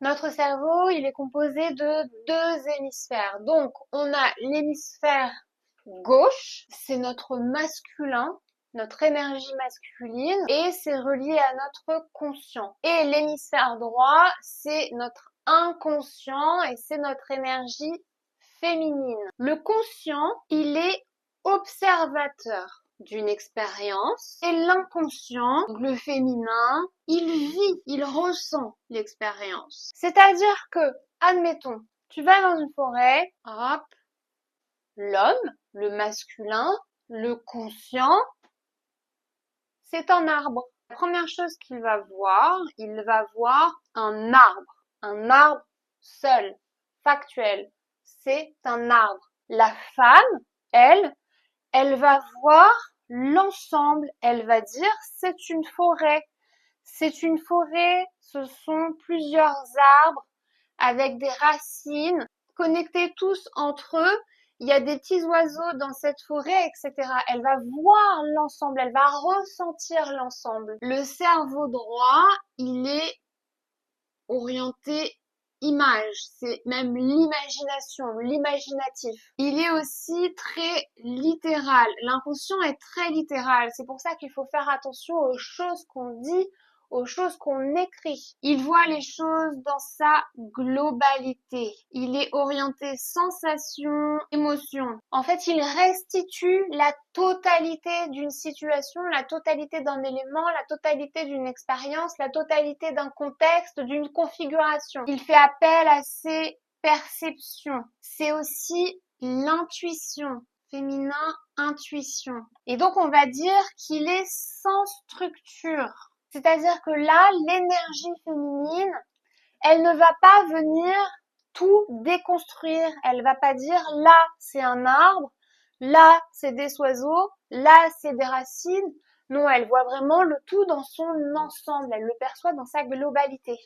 Notre cerveau, il est composé de deux hémisphères. Donc, on a l'hémisphère gauche, c'est notre masculin, notre énergie masculine, et c'est relié à notre conscient. Et l'hémisphère droit, c'est notre inconscient et c'est notre énergie féminine. Le conscient, il est observateur d'une expérience et l'inconscient, donc le féminin, il vit, il ressent l'expérience. C'est-à-dire que, admettons, tu vas dans une forêt, hop, l'homme, le masculin, le conscient, c'est un arbre. La première chose qu'il va voir, il va voir un arbre seul, factuel, c'est un arbre. La femme, elle va voir l'ensemble, elle va dire c'est une forêt. C'est une forêt, ce sont plusieurs arbres avec des racines connectés tous entre eux. Il y a des petits oiseaux dans cette forêt, etc. Elle va voir l'ensemble, elle va ressentir l'ensemble. Le cerveau droit, il est orienté image, c'est même l'imagination, l'imaginatif. Il est aussi très littéral. L'inconscient est très littéral. C'est pour ça qu'il faut faire attention aux choses qu'on dit, aux choses qu'on écrit. Il voit les choses dans sa globalité. Il est orienté sensation, émotion. En fait, il restitue la totalité d'une situation, la totalité d'un élément, la totalité d'une expérience, la totalité d'un contexte, d'une configuration. Il fait appel à ses perceptions. C'est aussi l'intuition. Féminin, intuition. Et donc, on va dire qu'il est sans structure. C'est-à-dire que là, l'énergie féminine, elle ne va pas venir tout déconstruire. Elle va pas dire là, c'est un arbre, là, c'est des oiseaux, là, c'est des racines. Non, elle voit vraiment le tout dans son ensemble. Elle le perçoit dans sa globalité.